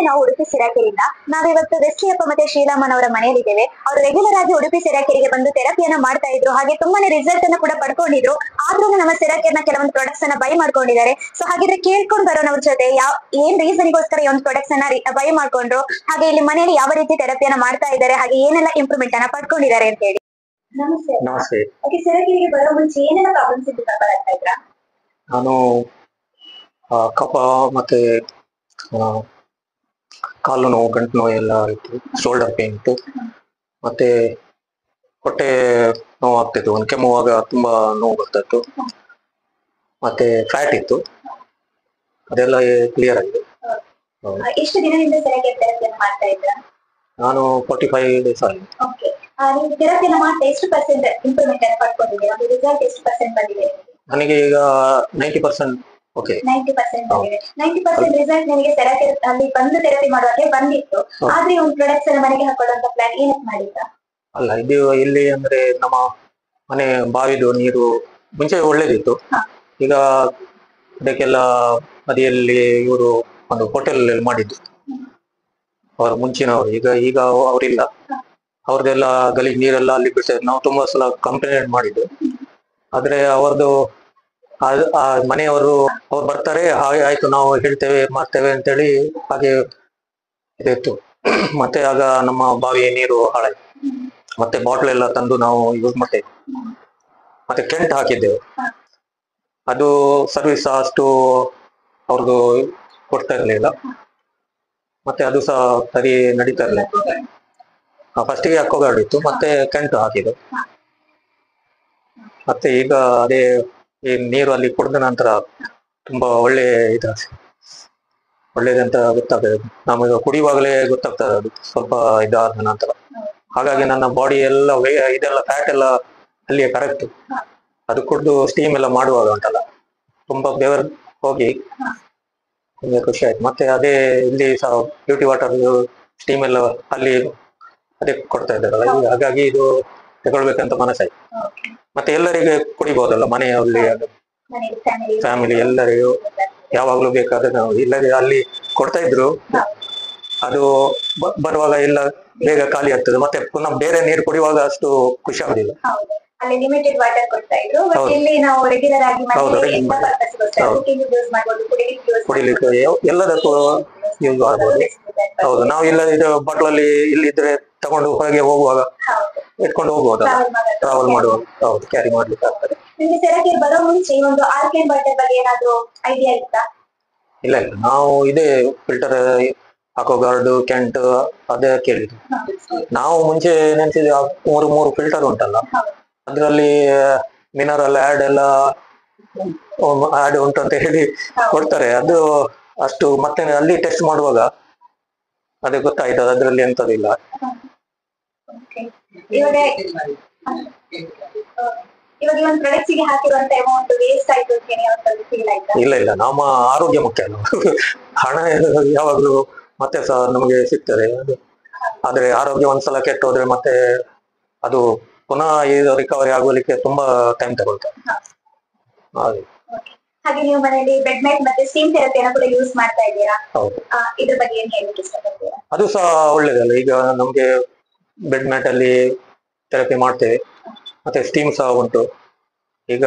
ನಾವು ಉಡುಪಿ ಸಿರಾಕೆರೆಯಿಂದ ನಾವಿವತ್ತು ವೆಸ್ಲಿಯಪ್ಪ ಮತ್ತೆ ಶ್ರೀರಾಮನ್ ಅವರ ಮನೆಯಲ್ಲಿದ್ದೇವೆ. ಅವರು ರೆಗ್ಯುಲರ್ ಆಗಿ ಉಡುಪಿ ಸಿರಾಕೆರೆಗೆ ಬಂದು ಥೆರಪಿಯನ್ನ ಮಾಡ್ತಾ ಇದ್ರು, ಹಾಗೆ ತುಂಬಾನೇ ರಿಸಲ್ಟ್ ಅನ್ನು ಕೂಡ ಪಡ್ಕೊಂಡಿದ್ರು. ಆದ್ರೂ ನಮ್ಮ ಸಿರಾಕೆರ್ನ ಕೆಲವೊಂದು ಪ್ರಾಡಕ್ಟ್ಸ್ ಅನ್ನ ಬೈ ಮಾಡ್ಕೊಂಡಿದ್ದಾರೆ. ಸೊ ಹಾಗಿದ್ರೆ ಕೇಳ್ಕೊಂಡು ಬರೋಣ ಅವ್ರ ಜೊತೆ ಏನ್ ರೀಸನ್ಗೋಸ್ಕರ ಈ ಒಂದು ಪ್ರಾಡಕ್ಟ್ಸ್ ಅನ್ನ ಬೈ ಮಾಡ್ಕೊಂಡ್ರು, ಹಾಗೆ ಇಲ್ಲಿ ಮನೆಯಲ್ಲಿ ಯಾವ ರೀತಿ ಥೆರಪಿಯನ್ನ ಮಾಡ್ತಾ ಇದ್ದಾರೆ, ಹಾಗೆ ಏನೆಲ್ಲ ಇಂಪ್ರೂವ್ಮೆಂಟ್ ಅನ್ನ ಪಡ್ಕೊಂಡಿದ್ದಾರೆ ಅಂತ ಹೇಳಿ. ನಮಸ್ತೆ. ನಮಸ್ತೆ. ಓಕೆ, ಸಿರಾಕೆರೆಗೆ ಬರೋ ಮುಂಚೆ ಏನೆಲ್ಲ ಪ್ರಾಬ್ಲಮ್ಸ್ ಇದ್ದು ಬರ್ತಾ ಇದ್ರಾ? ನಾನು ಕಫ ಮತ್ತೆ ಕಾಲು ನೋವು, ಗಂಟು ನೋವು ಎಲ್ಲ ಇತ್ತು, ಶೋಲ್ಡರ್ ಪೇನ್ ಇತ್ತು, ಮತ್ತೆ ಹೊಟ್ಟೆ ನೋವು ಆಗ್ತಿತ್ತು, ಒಂದು ಕೆಮ್ಮುವಾಗ ತುಂಬಾ ನೋವು ಬರ್ತಾ ಇತ್ತು, ಮತ್ತೆ ಫ್ಯಾಟ್ ಇತ್ತು, ಅದೆಲ್ಲ ಕ್ಲಿಯರ್ ಆಗಿದೆ. ಎಷ್ಟು ದಿನದಿಂದ ಸಿರಾಕೆರೆ ಥೆರಪಿಯನ್ನ ಮಾಡ್ತಾ ಇದ್ರಾ? ನಾನು 45 days ಆಗಿದೆ. ಓಕೆ, ನೀವು ಥೆರಪಿಯನ್ನ ಮಾಡ್ತಾ ಎಷ್ಟು ಪರ್ಸೆಂಟ್ ಇಂಪ್ರೂವ್ಮೆಂಟ್ ಅನ್ನು ಪಡ್ಕೊಂಡಿದ್ದೀರಾ? ರಿಸಲ್ಟ್ ಎಷ್ಟು ಪರ್ಸೆಂಟ್ ಬಂದಿದೆ? ನನಗೆ ಈಗ 90%. ಓಕೆ, 90% ಬಂದಿದೆ. 90% ರಿಸಲ್ಟ್ ನಿಮಗೆ ಸಿರಾಕೆರೆ ಅಲ್ಲಿ ಬಂದು ಥೆರಪಿ ಮಾಡುವಾಗಲೇ ಬಂದಿತ್ತು. ಆದ್ರೆ ಈ ಒಂದು ಪ್ರಾಡಕ್ಟ್ಸ್ ಅನ್ನು ಮನೆಗೆ ಹಾಕೊಳ್ಳುವಂತ ಪ್ಲಾನ್ ಏನಕ್ಕೆ ಮಾಡಿದ್ರಾ? ಅಲ್ಲ, ಇದು ಇಲ್ಲಿ ಅಂದ್ರೆ ನಮ್ಮ ಮನೆ ಬಾವಿದು ನೀರು ಮುಂಚೆ ಒಳ್ಳೇದಿತ್ತು. ಈಗ ಅದಕ್ಕೆಲ್ಲ ಬದಿಯಲ್ಲಿ ಇವರು ಒಂದು ಹೋಟೆಲ್ ಮಾಡಿದ್ದು, ಅವರು ಮುಂಚಿನವರು. ಈಗ ಅವರಿಲ್ಲ, ಅವ್ರದ್ದೆಲ್ಲ ಗಲೀಜ್ ನೀರೆಲ್ಲ ಅಲ್ಲಿ ಬಿಡ್ತಾರೆ. ನಾವು ತುಂಬಾ ಸಲ ಕಂಪ್ಲೇಂಟ್ ಮಾಡಿದ್ದು, ಆದ್ರೆ ಅವರದು ಆ ಮನೆಯವರು ಅವ್ರು ಬರ್ತಾರೆ, ಹಾಗೆ ಆಯ್ತು ನಾವು ಹೇಳ್ತೇವೆ ಮಾಡ್ತೇವೆ ಅಂತೇಳಿ ಹಾಗೆ ಇದಿತ್ತು. ಮತ್ತೆ ಆಗ ನಮ್ಮ ಬಾವಿ ನೀರು ಹಾಳಾಯ್ತು. ಮತ್ತೆ ಬಾಟ್ಲ್ ಎಲ್ಲ ತಂದು ನಾವು ಯೂಸ್ ಮಾಡ್ತೇವೆ. ಮತ್ತೆ ಕೆಂಟ್ ಹಾಕಿದ್ದೆವು, ಅದು ಸರ್ವಿಸ್ ಅಷ್ಟು ಅವ್ರದ್ದು ಕೊಡ್ತಾ ಇರ್ಲಿಲ್ಲ, ಮತ್ತೆ ಅದು ಸಹ ಸರಿ ನಡೀತಾ ಇರಲಿಲ್ಲ. ಫಸ್ಟಿಗೆ ಅಕ್ವಾಗಾರ್ಡ್ ಇತ್ತು, ಮತ್ತೆ ಕೆಂಟ್ ಹಾಕಿದ್ದು. ಮತ್ತೆ ಈಗ ಅದೇ ಈ ನೀರು ಅಲ್ಲಿ ಕುಡಿದ ನಂತರ ತುಂಬಾ ಒಳ್ಳೇದಂತ ಗೊತ್ತಾಗ್ತದೆ. ನಮಗೆ ಕುಡಿಯುವಾಗಲೇ ಗೊತ್ತಾಗ್ತದೆ ಅದು ಸ್ವಲ್ಪ ಇದಾದ ನಂತರ. ಹಾಗಾಗಿ ನನ್ನ ಬಾಡಿ ಎಲ್ಲ ಇದೆಲ್ಲ ಫ್ಯಾಟ್ ಎಲ್ಲ ಅಲ್ಲಿಯೇ ಕರೆಕ್ಟ್. ಅದು ಕುಡಿದು ಸ್ಟೀಮ್ ಎಲ್ಲ ಮಾಡುವಾಗ ಉಂಟಲ್ಲ, ತುಂಬಾ ಬೆವರು ಹೋಗಿ ತುಂಬಾ ಖುಷಿ ಆಯ್ತು. ಮತ್ತೆ ಅದೇ ಇಲ್ಲಿ ಸಹ ಬ್ಯೂಟಿ ವಾಟರ್ ಸ್ಟೀಮ್ ಎಲ್ಲ ಅಲ್ಲಿ ಅದೇ ಕೊಡ್ತಾ ಇದ್ದಾರಲ್ಲ, ಹಾಗಾಗಿ ಇದು ತಗೊಳ್ಬೇಕಂತ ಮನಸ್ಸಾಯ್ತು. ಮತ್ತೆ ಎಲ್ಲರಿಗೆ ಕುಡಿಬಹುದಲ್ಲ ಮನೆಯಲ್ಲಿ, ಫ್ಯಾಮಿಲಿ ಎಲ್ಲರಿಗೂ ಯಾವಾಗ್ಲೂ ಬೇಕಾದ್ರೆ ನಾವು ಇಲ್ಲದೆ ಅಲ್ಲಿ ಕೊಡ್ತಾ ಇದ್ರು. ಅದು ಬರುವಾಗ ಎಲ್ಲ ಬೇಗ ಖಾಲಿ ಆಗ್ತದೆ, ಮತ್ತೆ ಪುನಃ ಬೇರೆ ನೀರು ಕುಡಿಯುವಾಗ ಅಷ್ಟು ಖುಷಿ ಆಗುದಿಲ್ಲ. ಅಲ್ಲಿ ಲಿಮಿಟೆಡ್ ವಾಟರ್ ಕೊಡ್ತಾ ಇದ್ರು, ಬಟ್ ಇಲ್ಲಿ ನಾವು ರೆಗ್ಯುಲರ್ ಆಗಿ ಕುಡಿಲಿಕ್ಕೆ ಎಲ್ಲದಕ್ಕೂ ಯೂಸ್ ಆಗ್ಬೋದು. ಹೌದು, ನಾವು ಇಲ್ಲದಿದ್ರೆ ಬಾಟ್ಲಲ್ಲಿ ಇಲ್ಲಿದ್ರೆ ತಗೊಂಡು ಹೊರಗೆ ಹೋಗುವಾಗ ಇಟ್ಕೊಂಡು ಹೋಗ್ಬೋದಲ್ಲ, ಟ್ರಾವೆಲ್ ಮಾಡುವಾಗ. ಹೌದು, ಕ್ಯಾರಿ ಮಾಡ್ಲಿಕ್ಕೆ ಆಗ್ತದೆ. ನಿಮಗೆ ಸಿರಾಕೆರೆ ಬರೋ ಮುಂಚೆ ಈ ಒಂದು ಆರ್ಕೆನ್ ವಾಟರ್ ಬಗ್ಗೆ ಏನಾದ್ರು ಐಡಿಯಾ ಇತ್ತಾ? ಇಲ್ಲ, ನಾವು ಇದೇ ಫಿಲ್ಟರ್ ಅಕ್ವಾಗಾರ್ಡ್, ಕೆಂಟ್ ಅದೇ ಕೇಳಿದ್ವಿ. ನಾವು ಮುಂಚೆ ನೆನ್ಸಿದ್ವಿ ಮೂರು ಫಿಲ್ಟರ್ ಉಂಟಲ್ಲ, ಅದರಲ್ಲಿ ಮಿನರಲ್ ಆಡ್ ಉಂಟು ಅಂತ ಹೇಳಿ ಕೊಡ್ತಾರೆ. ಅದು ಅಷ್ಟು ಮತ್ತೆ ಅಲ್ಲಿ ಟೆಸ್ಟ್ ಮಾಡುವಾಗ ಅದೇ ಗೊತ್ತಾಯ್ತದ ಅದ್ರಲ್ಲಿ ಎಂತದಿಲ್ಲ. ಇಲ್ಲ, ನಮ್ಮ ಆರೋಗ್ಯ ಮುಖ್ಯ. ಹಣ ಯಾವಾಗ್ಲೂ ಮತ್ತೆ ಸಹ ನಮಗೆ ಸಿಗ್ತದೆ, ಆದ್ರೆ ಆರೋಗ್ಯ ಒಂದ್ಸಲ ಕೆಟ್ಟು ಹೋದ್ರೆ ಮತ್ತೆ ಅದು ಪುನಃ ಇದು ರಿಕವರಿ ಆಗೋಲಿಕ್ಕೆ ತುಂಬಾ ಟೈಮ್ ತಗೊಳ್ತಾರೆ. ಹಾಗೆ ನೀವು ಮನೆಯಲ್ಲಿ ಬೆಡ್ ಮ್ಯಾಟ್ ಮತ್ತೆ ಸ್ಟೀಮ್ ಥೆರಪಿಯನ್ನು ಕೂಡ ಯೂಸ್ ಮಾಡ್ತಾ ಇದ್ದೀರಾ? ಹೌದು. ಇದ್ರ ಬಗ್ಗೆ ಏನ್ ಹೇಳಲಿಕ್ಕೆ ಇಷ್ಟಪಡ್ತೀರಾ? ಅದು ಸಹ ಒಳ್ಳೇದಲ್ಲ. ಈಗ ನಮ್ಗೆ ಬೆಡ್ ಮ್ಯಾಟ್ ಅಲ್ಲಿ ಥೆರಪಿ ಮಾಡ್ತೇವೆ, ಮತ್ತೆ ಸ್ಟೀಮ್ ಸಹ ಉಂಟು. ಈಗ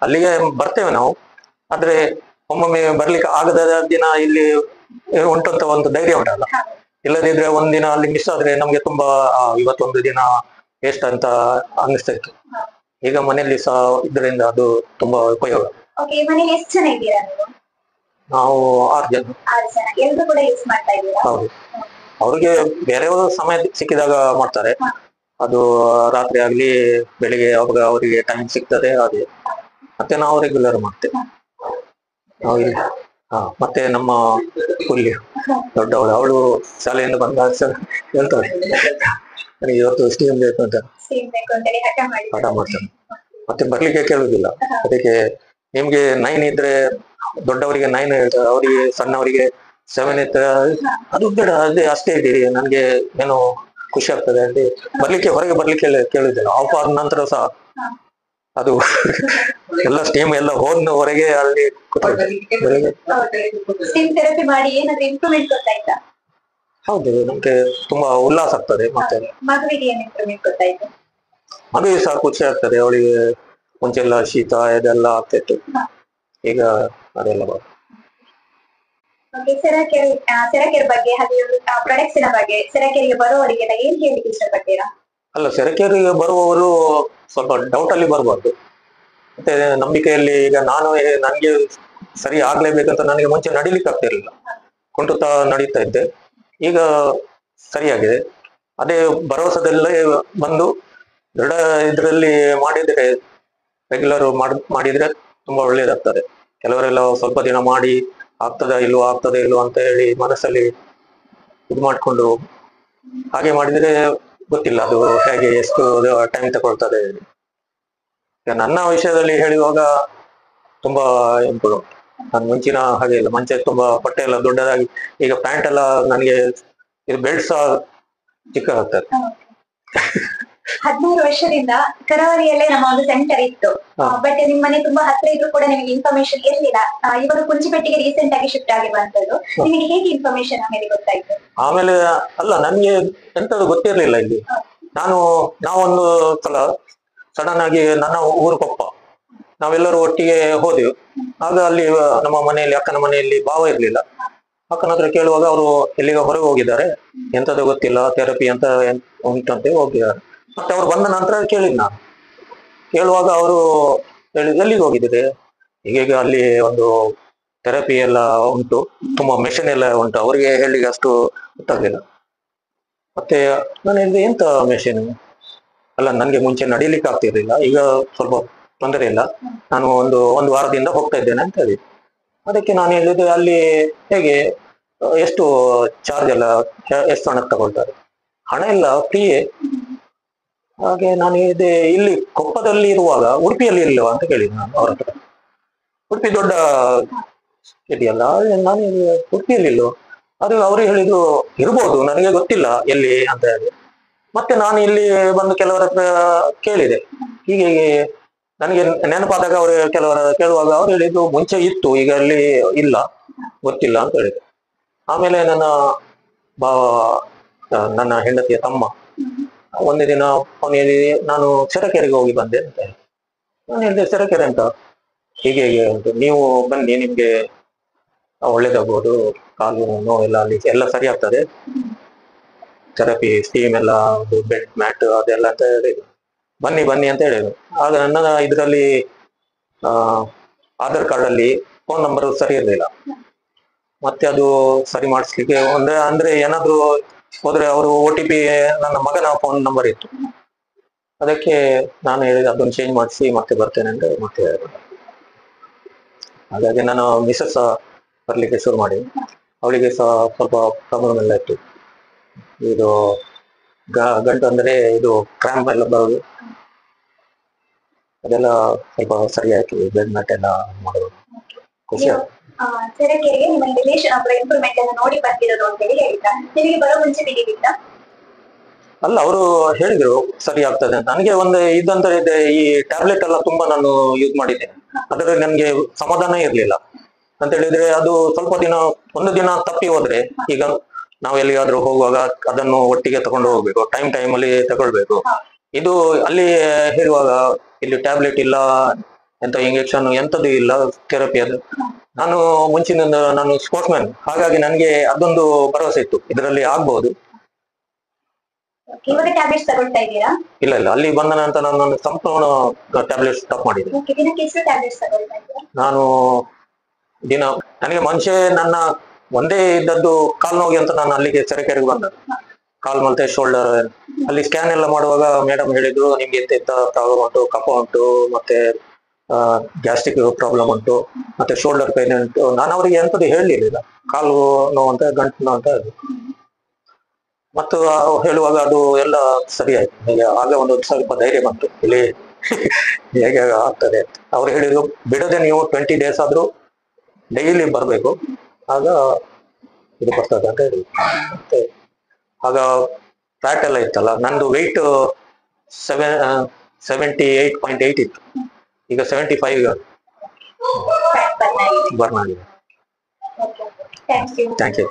ಅಲ್ಲಿಗೆ ಬರ್ತೇವೆ ನಾವು, ಆದ್ರೆ ಒಮ್ಮೊಮ್ಮೆ ಬರ್ಲಿಕ್ಕೆ ಆಗದ ದಿನ ಇಲ್ಲಿ ಉಂಟು ಅಂತ ಒಂದು ಧೈರ್ಯ ಉಂಟಲ್ಲ. ಇಲ್ಲದಿದ್ರೆ ಒಂದಿನ ಅಲ್ಲಿ ಮಿಸ್ ಆದ್ರೆ ನಮ್ಗೆ ತುಂಬಾ ಇವತ್ತೊಂದು ದಿನ ವೇಸ್ಟ್ ಅಂತ ಅನ್ನಿಸ್ತಾ ಇತ್ತು. ಈಗ ಮನೆಯಲ್ಲಿ ಸಹ ಇದರಿಂದ ಅದು ತುಂಬಾ ಉಪಯೋಗ. ಮನೆಯಲ್ಲಿ ಎಷ್ಟು ಜನ ಇದ್ದೀರಾ ನೀವು? ನಾವು 6 ಜನ. 6 ಜನ, ಎಲ್ಲರೂ ಕೂಡ ಯೂಸ್ ಮಾಡ್ತಾ ಇದ್ದೀರಾ? ಹೌದು, ಅವ್ರಿಗೆ ಬೇರೆ ಸಮಯ ಸಿಕ್ಕಿದಾಗ ಮಾಡ್ತಾರೆ. ಅದು ರಾತ್ರಿ ಆಗ್ಲಿ ಬೆಳಿಗ್ಗೆ ಯಾವಾಗ ಅವರಿಗೆ ಟೈಮ್ ಸಿಗ್ತದೆ ಹಾಗೆ. ಮತ್ತೆ ನಾವು ರೆಗ್ಯುಲರ್ ಮಾಡ್ತೇವೆ. ನಾವು ಇಲ್ಲಿ ಮತ್ತೆ ನಮ್ಮ ಹುಲಿ ದೊಡ್ಡವಳು, ಅವಳು ಶಾಲೆಯಿಂದ ಬಂದ ಹೇಳ್ತಾಳೆ ನನಗೆ ಇವತ್ತು ಸ್ಟೀಮ್ ಬೇಕು ಅಂತ ಹಠ ಮಾಡ್ತಾನೆ. ಮತ್ತೆ ಬರ್ಲಿಕ್ಕೆ ಕೇಳುದಿಲ್ಲ. ಅದಕ್ಕೆ ನಿಮ್ಗೆ 9 ಇದ್ರೆ ದೊಡ್ಡವರಿಗೆ 9 ಹೇಳ್ತಾರೆ, ಅವರಿಗೆ ಸಣ್ಣವರಿಗೆ 7 ಇದ್ರೆ ಅದು ಬೇಡ, ಅದೇ ಅಷ್ಟೇ ಇದ್ದೀರಿ, ನನ್ಗೆ ಏನೋ ಖುಷಿ ಆಗ್ತದೆ ಅಂತ ಹೊರಗೆ ಬರ್ಲಿಕ್ಕೆ ಕೇಳುದಿಲ್ಲ. ಆಫ್ ಆದ ನಂತರ ಸಹ ಅದು ಎಲ್ಲ ಸ್ಟೀಮ್ ಎಲ್ಲ ಹೋದ ಹೊರಗೆ ಅಲ್ಲಿ ಸ್ಟೀಮ್ ಥೆರಪಿ ಮಾಡಿ ಏನಾದ್ರೂ ಇಂಪ್ರೂವ್ಮೆಂಟ್ ಗೊತ್ತಾಯ್ತಾ? ಹೌದು, ನಮ್ಗೆ ತುಂಬಾ ಉಲ್ಲಾಸ ಆಗ್ತದೆ. ಮತ್ತೆ ಮಗುವಿಗೆ ಏನ್ ಇಂಪ್ರೂವ್ಮೆಂಟ್ ಗೊತ್ತಾಯ್ತು? ಮಗುವಿಗೆ ಸಹ ಖುಷಿ ಆಗ್ತದೆ. ಅವಳಿಗೆ ಮುಂಚೆಲ್ಲ ಶೀತ ಇದೆಲ್ಲ ಆಗ್ತಿತ್ತು, ಈಗ ಅದೆಲ್ಲ ಓಕೆ, ಸೆರಕೆರೆ ಬಗ್ಗೆ ಹಾಗೆ ಪ್ರಾಡಕ್ಟ್ಸಿನ ಬಗ್ಗೆ ಸೆರಕೆರೆಗೆ ಬರುವವರಿಗೆಲ್ಲ ಏನ್ ಹೇಳಲಿಕ್ಕೆ ಇಷ್ಟಪಡ್ತೀರಾ? ಅಲ್ಲ, ಸೆರಕೆರಿಗೆ ಬರುವವರು ಸ್ವಲ್ಪ ಡೌಟ್ ಅಲ್ಲಿ ಬರಬಾರ್ದು. ಮತ್ತೆ ನಂಬಿಕೆಯಲ್ಲಿ, ಈಗ ನನಗೆ ಸರಿ ಆಗ್ಲೇಬೇಕಂತ ನನಗೆ ಮುಂಚೆ ನಡಿಲಿಕ್ಕೆ ಆಗ್ತಿರ್ಲಿಲ್ಲ, ಕುಂಟುತ್ತಾ ನಡೀತಾ ಇದ್ದೆ. ಈಗ ಸರಿಯಾಗಿದೆ. ಅದೇ ಭರವಸೆದಲ್ಲೇ ಬಂದು ದೃಢ ಇದರಲ್ಲಿ ಮಾಡಿದ್ರೆ, ರೆಗ್ಯುಲರ್ ಮಾಡಿದ್ರೆ ತುಂಬಾ ಒಳ್ಳೇದಾಗ್ತದೆ. ಕೆಲವರೆಲ್ಲ ಸ್ವಲ್ಪ ದಿನ ಮಾಡಿ ಆಗ್ತದ ಇಲ್ವೋ ಅಂತ ಹೇಳಿ ಮನಸ್ಸಲ್ಲಿ ಇದು ಮಾಡ್ಕೊಂಡು ಹಾಗೆ ಮಾಡಿದ್ರೆ ಗೊತ್ತಿಲ್ಲ ಅದು ಹೇಗೆ, ಎಷ್ಟು ಟೈಮ್ ತಗೊಳ್ತದೆ. ಈಗ ನನ್ನ ವಿಷಯದಲ್ಲಿ ಹೇಳುವಾಗ ತುಂಬಾ ಇಂಪ್ರೂವ್. ನಾನು ಮುಂಚಿನ ಹಾಗೆ ಇಲ್ಲ, ಮುಂಚೆ ತುಂಬಾ ಬಟ್ಟೆ ಎಲ್ಲ ದೊಡ್ಡದಾಗಿ, ಈಗ ಪ್ಯಾಂಟ್ ಎಲ್ಲ ನನಗೆ ಇದು ಬೆಲ್ಟ್ ಸಹ ಚಿಕ್ಕದಾಗ್ತದೆ. 13 ವರ್ಷದಿಂದ ಕರಾವಳಿಯಲ್ಲೇ ನಮ್ಮ ಒಂದು ಸೆಂಟರ್ ಇತ್ತು. ಬಟ್ ನಿಮ್ ಮನೆ ತುಂಬಾ ಹತ್ರ ಇದ್ರು ಕೂಡ ನಿಮಗೆ ಇನ್ಫಾರ್ಮೇಶನ್ ಇರ್ಲಿಲ್ಲ. ಇವಾಗ ಕುಂಚಿಪೆಟ್ಟಿಗೆ ರೀಸೆಂಟ್ ಆಗಿ ಶಿಫ್ಟ್ ಆಗಿರುವಂತದ್ದು. ನಿಮಗೆ ಹೇಗೆ ಇನ್ಫಾರ್ಮೇಶನ್ ಆಮೇಲೆ ಗೊತ್ತಾಯ್ತು? ಆಮೇಲೆ ಅಲ್ಲ, ನನಗೆ ಎಂತದ್ದು ಗೊತ್ತಿರ್ಲಿಲ್ಲ ಇಲ್ಲಿ. ನಾವೊಂದು ಸಲ ಸಡನ್ ಆಗಿ ನನ್ನ ಊರು ಕೊಪ್ಪ, ನಾವೆಲ್ಲರೂ ಒಟ್ಟಿಗೆ ಹೋದೆವು. ಆಗ ಅಲ್ಲಿ ನಮ್ಮ ಮನೆಯಲ್ಲಿ, ಅಕ್ಕನ ಮನೆಯಲ್ಲಿ ಭಾವ ಇರ್ಲಿಲ್ಲ. ಅಕ್ಕನ ಹತ್ರ ಕೇಳುವಾಗ ಅವರು ಎಲ್ಲಿಗ ಹೊರಗೆ ಹೋಗಿದ್ದಾರೆ, ಎಂತದ್ದು ಗೊತ್ತಿಲ್ಲ, ಥೆರಪಿ ಅಂತ ಉಂಟಂತೆ ಹೋಗಿದ್ದಾರೆ. ಮತ್ತೆ ಅವ್ರು ಬಂದ ನಂತರ ಕೇಳಿದ್ ನಾನು. ಕೇಳುವಾಗ ಅವರು ಹೇಳಿದ್ರು, ಎಲ್ಲಿಗೆ ಹೋಗಿದ್ದಾರೆ? ಹೀಗೆ ಅಲ್ಲಿ ಒಂದು ಥೆರಪಿ ಎಲ್ಲ ಉಂಟು, ತುಂಬಾ ಮೆಷಿನ್ ಎಲ್ಲ ಉಂಟು. ಅವರಿಗೆ ಹೇಳಿಗೆ ಅಷ್ಟು ಗೊತ್ತಾಗ್ಲಿಲ್ಲ. ಮತ್ತೆ ನಾನು ಹೇಳಿದೆ, ಎಂತ ಮೆಷಿನ್? ಅಲ್ಲ, ನನ್ಗೆ ಮುಂಚೆ ನಡೀಲಿಕ್ಕೆ ಆಗ್ತಿರ್ಲಿಲ್ಲ, ಈಗ ಸ್ವಲ್ಪ ತೊಂದರೆ ಇಲ್ಲ, ನಾನು ಒಂದು ವಾರದಿಂದ ಹೋಗ್ತಾ ಇದ್ದೇನೆ ಅಂತ ಹೇಳಿ. ಅದಕ್ಕೆ ನಾನು ಹೇಳಿದೆ, ಅಲ್ಲಿ ಹೇಗೆ, ಎಷ್ಟು ಚಾರ್ಜ್ ಎಲ್ಲ, ಎಷ್ಟು ಹಣ ತಗೊಳ್ತಾರೆ? ಹಣ ಎಲ್ಲ ಫ್ರೀಯೇ. ಹಾಗೆ ನಾನು ಹೇಳಿದೆ, ಇಲ್ಲಿ ಕೊಪ್ಪದಲ್ಲಿ ಇರುವಾಗ ಉಡುಪಿಯಲ್ಲಿ ಇಲ್ಲವಾ ಅಂತ ಕೇಳಿದೆ ನಾನು ಅವ್ರ ಹತ್ರ. ಉಡುಪಿ ದೊಡ್ಡ ಇದೆಯಲ್ಲ, ನಾನು ಉಡುಪಿಯಲ್ಲಿ ಇಲ್ಲೋ? ಅದು ಅವರು ಹೇಳಿದ್ರು, ಇರ್ಬೋದು, ನನಗೆ ಗೊತ್ತಿಲ್ಲ ಎಲ್ಲಿ ಅಂತ ಹೇಳಿ. ಮತ್ತೆ ನಾನು ಇಲ್ಲಿ ಬಂದು ಕೆಲವರ ಹತ್ರ ಕೇಳಿದೆ, ಹೀಗೆ ನನಗೆ ನೆನಪಾದಾಗ ಅವರು ಕೆಲವರ ಕೇಳುವಾಗ ಅವ್ರು ಹೇಳಿದ್ದು, ಮುಂಚೆ ಇತ್ತು, ಈಗ ಅಲ್ಲಿ ಇಲ್ಲ, ಗೊತ್ತಿಲ್ಲ ಅಂತ ಹೇಳಿದೆ. ಆಮೇಲೆ ಭಾವ, ನನ್ನ ಹೆಂಡತಿಯ ತಮ್ಮ, ಒಂದೇ ದಿನ ಅವನು ಹೇಳಿ, ನಾನು ಸೆರಕೆರೆಗೆ ಹೋಗಿ ಬಂದೆ ಅಂತ ಹೇಳಿ. ನಾನು ಹೇಳಿದೆ, ಸೆರಕೆರೆ ಅಂತ ಹೀಗೆ ಹೀಗೆ ಉಂಟು, ನೀವು ಬನ್ನಿ, ನಿಮ್ಗೆ ಒಳ್ಳೇದಾಗ್ಬೋದು, ಕಾಲು ನೋವೆಲ್ಲ ಅಲ್ಲಿ ಎಲ್ಲ ಸರಿ ಆಗ್ತದೆ, ಥೆರಪಿ, ಸ್ಟೀಮ್ ಎಲ್ಲ, ಬೆಡ್ ಮ್ಯಾಟ್ ಅದೆಲ್ಲ ಅಂತ ಹೇಳಿದ್ರು. ಬನ್ನಿ ಬನ್ನಿ ಅಂತ ಹೇಳಿದ್ರು. ಆಗ ನನ್ನ ಇದರಲ್ಲಿ ಆಧಾರ್ ಕಾರ್ಡ್ ಅಲ್ಲಿ ಫೋನ್ ನಂಬರ್ ಸರಿ ಇರಲಿಲ್ಲ. ಮತ್ತೆ ಅದು ಸರಿ ಮಾಡಿಸ್ಲಿಕ್ಕೆ ಅಂದ್ರೆ ಏನಾದ್ರು ಹೋದ್ರೆ ಅವರು OTP ನನ್ನ ಮಗನ ಫೋನ್ ನಂಬರ್ ಇತ್ತು. ಅದಕ್ಕೆ ನಾನು ಹೇಳಿದೆ, ಅದನ್ನು ಚೇಂಜ್ ಮಾಡಿಸಿ ಮತ್ತೆ ಬರ್ತೇನೆ ಅಂತ ಮತ್ತೆ ಹೇಳಿದೆ. ಹಾಗಾಗಿ ನಾನು ಮಿಸಸ್ ಬರ್ಲಿಕ್ಕೆ ಶುರು ಮಾಡಿ, ಅವಳಿಗೆ ಸಹ ಸ್ವಲ್ಪ ಪ್ರಾಬ್ಲಮ್ ಎಲ್ಲ ಇತ್ತು. ಇದು ಗಂಟು ಅಂದ್ರೆ ಇದು ಕ್ರಾಂಪ್ ಎಲ್ಲ ಬರೋದು, ಅದೆಲ್ಲ ಸ್ವಲ್ಪ ಸರಿ ಆಯ್ತು. ಬೆಡ್ ಮ್ಯಾಟ್ ಎಲ್ಲ ಮಾಡೋದು ಖುಷಿ ಆಯ್ತು. ಸೆರಕೆರೆಗೆ ನಿಮ್ಮ ರಿಲೇಷನ್ ಅಥವಾ ಇಂಪ್ರೂವ್ಮೆಂಟ್ ಅನ್ನು ನೋಡಿ ಬರ್ತಿರೋದು ಅಂತ ಹೇಳಿ ಹೇಳಿದ್ರಾ? ನಿಮಗೆ ಬರೋ ಮುಂಚೆ ಬಿಟ್ಟಿದ್ದ? ಅಲ್ಲ, ಅವರು ಹೇಳಿದ್ರು ಸರಿ ಆಗ್ತದೆ ಅಂತ. ನನಗೆ ಇದಂತ ಇದೆ, ಈ ಟ್ಯಾಬ್ಲೆಟ್ ಎಲ್ಲ ತುಂಬಾ ನಾನು ಯೂಸ್ ಮಾಡಿದ್ದೇನೆ, ಅದರಲ್ಲಿ ನನ್ಗೆ ಸಮಾಧಾನ ಇರ್ಲಿಲ್ಲ. ಅಂತ ಹೇಳಿದ್ರೆ ಅದು ಸ್ವಲ್ಪ ದಿನ, ಒಂದು ದಿನ ತಪ್ಪಿ ಹೋದ್ರೆ, ಈಗ ನಾವು ಎಲ್ಲಿಗಾದ್ರೂ ಹೋಗುವಾಗ ಅದನ್ನು ಒಟ್ಟಿಗೆ ತಗೊಂಡು ಹೋಗ್ಬೇಕು, ಟೈಮ್ ಅಲ್ಲಿ ತಗೊಳ್ಬೇಕು. ಇದು ಅಲ್ಲಿ ಹೇಳುವಾಗ ಇಲ್ಲಿ ಟ್ಯಾಬ್ಲೆಟ್ ಇಲ್ಲ, ಎಂತ ಇಂಜೆಕ್ಷನ್ ಎಂತದ್ದು ಇಲ್ಲ, ಥೆರಪಿ ಅದು. ನಾನು ಮುಂಚಿನಿಂದ ನಾನು ಸ್ಪೋರ್ಟ್ಸ್ ಮ್ಯಾನ್, ಹಾಗಾಗಿ ನನಗೆ ಅದೊಂದು ಭರವಸೆ ಇತ್ತು, ಇದರಲ್ಲಿ ಆಗ್ಬಹುದು. ಇವಾಗ ಟ್ಯಾಬ್ಲೆಟ್ಸ್ ತಗೊಳ್ತಾ ಇದ್ದೀರಾ? ಇಲ್ಲ, ಅಲ್ಲಿ ಬಂದ ನಂತರ ನಾನು ಸಂಪೂರ್ಣ ಟ್ಯಾಬ್ಲೆಟ್ಸ್ ಸ್ಟಾಪ್ ಮಾಡಿದೆ. ದಿನಕ್ಕೆ ಎಷ್ಟು ಟ್ಯಾಬ್ಲೆಟ್ಸ್ ತಗೊಳ್ತಾ ಇದ್ದೀರಾ? ನಾನು ನನಗೆ ಮುಂಚೆ ನನ್ನ ಒಂದೇ ಇದ್ದದ್ದು ಕಾಲು ನೋವಿಗೆ ಅಂತ ನಾನು ಅಲ್ಲಿಗೆ ಸೆರಕೆರೆಗೆ ಬಂದದ್ದು. ಕಾಲ್ ಮತ್ತೆ ಶೋಲ್ಡರ್ ಅಲ್ಲಿ ಸ್ಕ್ಯಾನ್ ಎಲ್ಲ ಮಾಡುವಾಗ ಮೇಡಮ್ ಹೇಳಿದ್ರು, ನಿಮ್ಗೆ ಎಂತ ಪ್ರಾಬ್ಲಮ್ ಉಂಟು, ಕಫ ಉಂಟು, ಮತ್ತೆ ಗ್ಯಾಸ್ಟ್ರಿಕ್ ಪ್ರಾಬ್ಲಮ್ ಉಂಟು, ಮತ್ತೆ ಶೋಲ್ಡರ್ ಪೈನ್ ಉಂಟು. ನಾನು ಅವರಿಗೆ ಎಂತದ್ದು ಹೇಳಲಿಲ್ಲ, ಕಾಲು ನೋವು ಅಂತ, ಗಂಟು ನೋವು ಅಂತ ಹೇಳಿದ್ರು. ಮತ್ತು ಹೇಳುವಾಗ ಅದು ಎಲ್ಲ ಸರಿ ಆಯ್ತು. ಆಗ ಒಂದು ಸ್ವಲ್ಪ ಧೈರ್ಯ ಬಂತು, ಇಲ್ಲಿ ಹೇಗೆ ಆಗ್ತದೆ ಅಂತ. ಅವ್ರು ಹೇಳಿದ್ರು, ಬಿಡದೆ ನೀವು 20 days ಆದ್ರೂ ಡೈಲಿ ಬರಬೇಕು, ಆಗ ಇದು ಬರ್ತದೆ ಅಂತ ಹೇಳಿ. ಮತ್ತೆ ಆಗ ಫ್ಯಾಟ್ ಎಲ್ಲ ಇತ್ತಲ್ಲ, ನಂದು ವೆಯ್ಟ್ 78.8 ಇತ್ತು, ಈಗ 75 ಬರ್ನ್ ಆಗಿದೆ. Thank you.